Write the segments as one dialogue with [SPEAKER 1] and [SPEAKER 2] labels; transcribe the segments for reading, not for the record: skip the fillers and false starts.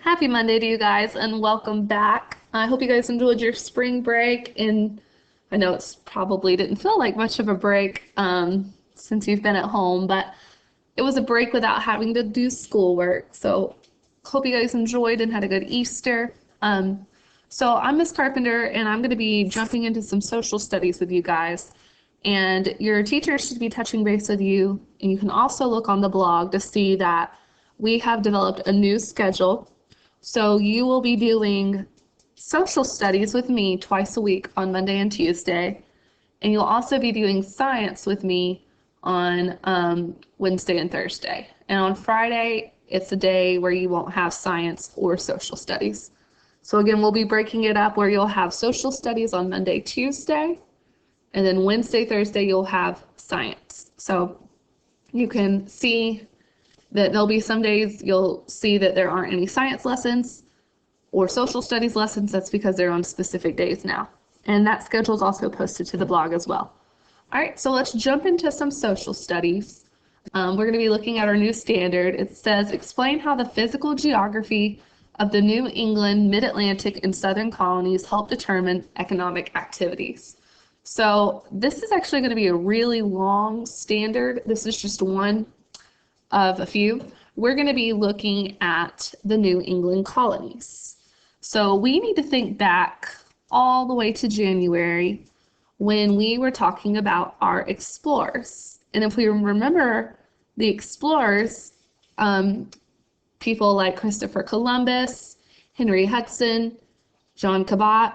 [SPEAKER 1] Happy Monday to you guys and welcome back. I hope you guys enjoyed your spring break, and I know it's probably didn't feel like much of a break since you've been at home, but it was a break without having to do schoolwork. So hope you guys enjoyed and had a good Easter. So I'm Miss Carpenter and I'm going to be jumping into some social studies with you guys. And your teacher should be touching base with you. And you can also look on the blog to see that we have developed a new schedule. So you will be doing social studies with me twice a week on Monday and Tuesday. And you'll also be doing science with me on Wednesday and Thursday. And on Friday, it's a day where you won't have science or social studies. So again, we'll be breaking it up where you'll have social studies on Monday, Tuesday, and then Wednesday, Thursday, you'll have science. So you can see that there'll be some days you'll see that there aren't any science lessons or social studies lessons. That's because they're on specific days now. And that schedule is also posted to the blog as well. All right, so let's jump into some social studies. We're going to be looking at our new standard. It says, explain how the physical geography of the New England, Mid-Atlantic, and Southern colonies help determine economic activities. So this is actually going to be a really long standard. This is just one of a few. We're going to be looking at the New England colonies. So we need to think back all the way to January when we were talking about our explorers. And if we remember the explorers, people like Christopher Columbus, Henry Hudson, John Cabot,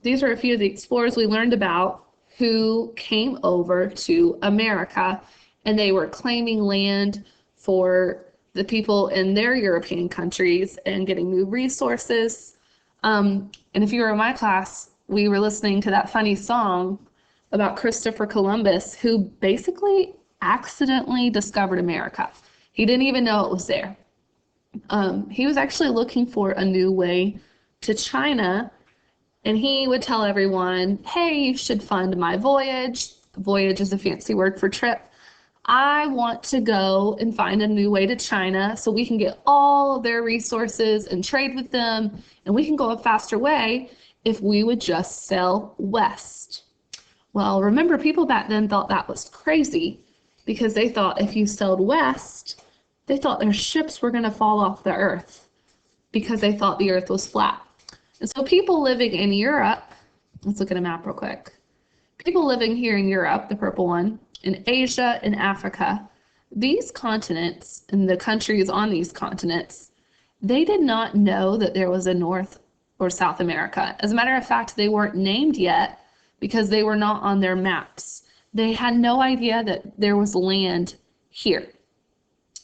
[SPEAKER 1] these are a few of the explorers we learned about who came over to America, and they were claiming land for the people in their European countries and getting new resources. And if you were in my class, we were listening to that funny song about Christopher Columbus, who basically accidentally discovered America. He didn't even know it was there. He was actually looking for a new way to China, and he would tell everyone, hey, you should fund my voyage. Voyage is a fancy word for trip. I want to go and find a new way to China so we can get all of their resources and trade with them, and we can go a faster way if we would just sell west. Well, remember, people back then thought that was crazy because they thought if you sold west, they thought their ships were going to fall off the earth because they thought the earth was flat. And so people living in Europe, let's look at a map real quick. People living here in Europe, the purple one, in Asia and Africa, these continents and the countries on these continents, they did not know that there was a North or South America. As a matter of fact, they weren't named yet because they were not on their maps. They had no idea that there was land here.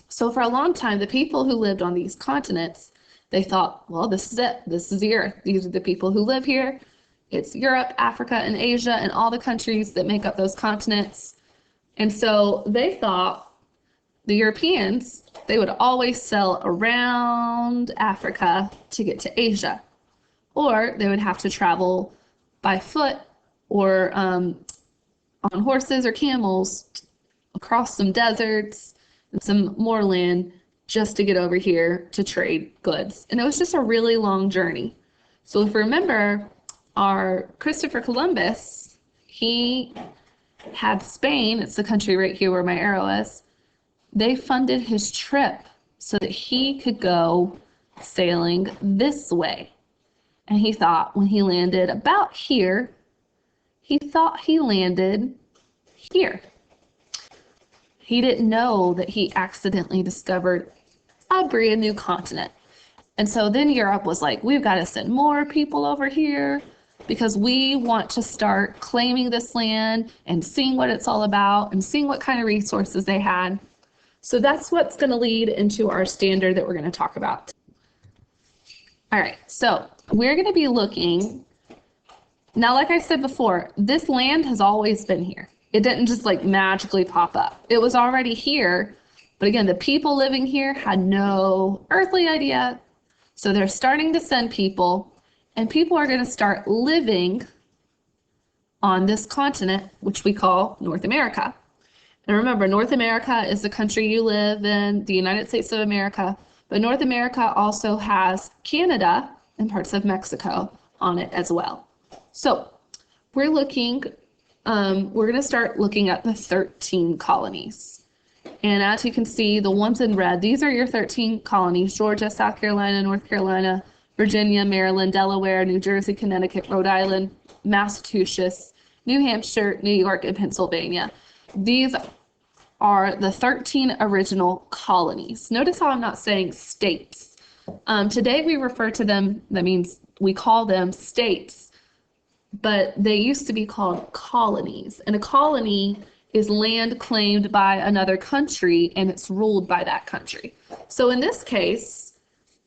[SPEAKER 1] So for a long time, the people who lived on these continents, they thought, well, this is it. This is the earth. These are the people who live here. It's Europe, Africa, and Asia, and all the countries that make up those continents. And so they thought the Europeans, they would always sail around Africa to get to Asia, or they would have to travel by foot or on horses or camels across some deserts and some more land just to get over here to trade goods. And it was just a really long journey. So if you remember, our Christopher Columbus, he had Spain, it's the country right here where my arrow is, they funded his trip so that he could go sailing this way. And he thought when he landed about here, he thought he landed here. He didn't know that he accidentally discovered a brand new continent. And so then Europe was like, we've got to send more people over here because we want to start claiming this land and seeing what it's all about and seeing what kind of resources they had. So that's what's going to lead into our standard that we're going to talk about. All right, so we're going to be looking, now like I said before, this land has always been here. It didn't just like magically pop up. It was already here, but again, the people living here had no earthly idea. So they're starting to send people, and people are going to start living on this continent, which we call North America. And remember, North America is the country you live in, the United States of America, But North America also has Canada and parts of Mexico on it as well. So we're going to start looking at the 13 colonies. And as you can see, the ones in red, these are your 13 colonies: Georgia, South Carolina, North Carolina, Virginia, Maryland, Delaware, New Jersey, Connecticut, Rhode Island, Massachusetts, New Hampshire, New York, and Pennsylvania. These are the 13 original colonies. Notice how I'm not saying states. Today we refer to them, that means we call them states, but they used to be called colonies. And a colony is land claimed by another country and it's ruled by that country. So in this case,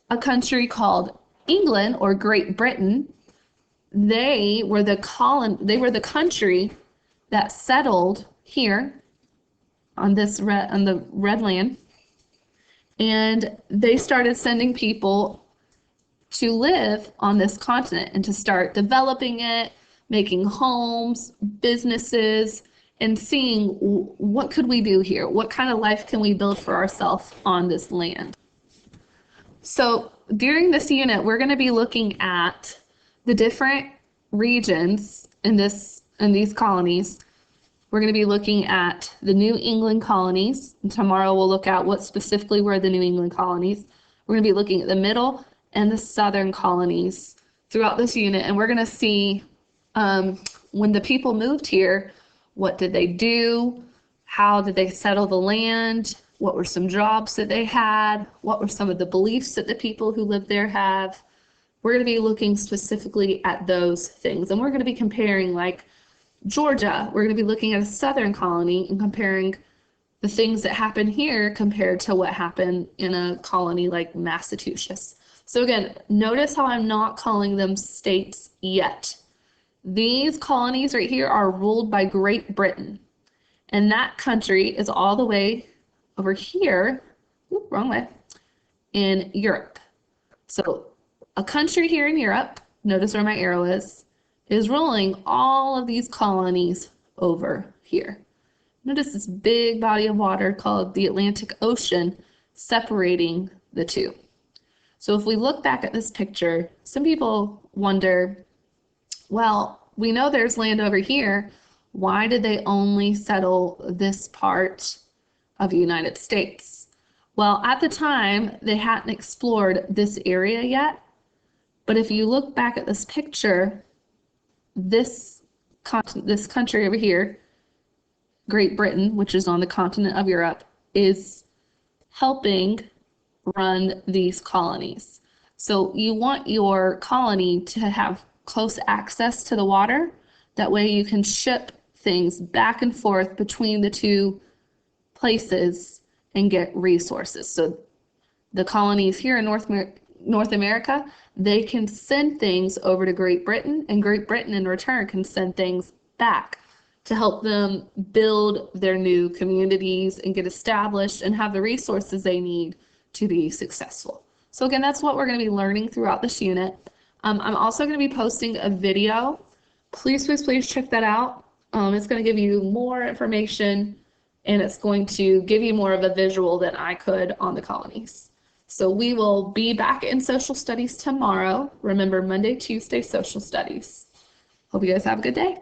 [SPEAKER 1] a country called England or Great Britain, they were the country that settled here on the red land, and they started sending people to live on this continent and to start developing it, making homes, businesses, and seeing what could we do here? What kind of life can we build for ourselves on this land? So during this unit, we're going to be looking at the different regions in these colonies. We're going to be looking at the New England colonies, and tomorrow we'll look at what specifically were the New England colonies. We're going to be looking at the middle and the southern colonies throughout this unit, and we're going to see when the people moved here, what did they do? How did they settle the land? What were some jobs that they had? What were some of the beliefs that the people who lived there have? We're going to be looking specifically at those things, and we're going to be comparing, like Georgia, we're going to be looking at a southern colony and comparing the things that happen here compared to what happened in a colony like Massachusetts. So again, notice how I'm not calling them states yet. These colonies right here are ruled by Great Britain, and that country is all the way over here, wrong way, in Europe. So a country here in Europe, notice where my arrow is ruling all of these colonies over here. Notice this big body of water called the Atlantic Ocean separating the two. So if we look back at this picture, some people wonder, well, we know there's land over here. Why did they only settle this part of the United States? Well, at the time, they hadn't explored this area yet. But if you look back at this picture, this country over here, Great Britain, which is on the continent of Europe, is helping run these colonies. So you want your colony to have close access to the water. That way you can ship things back and forth between the two places and get resources. So the colonies here in North America, they can send things over to Great Britain, and Great Britain in return can send things back to help them build their new communities and get established and have the resources they need to be successful. So again, that's what we're going to be learning throughout this unit. I'm also going to be posting a video. Please check that out. It's going to give you more information, and it's going to give you more of a visual than I could on the colonies. So we will be back in social studies tomorrow. Remember, Monday, Tuesday, social studies. Hope you guys have a good day.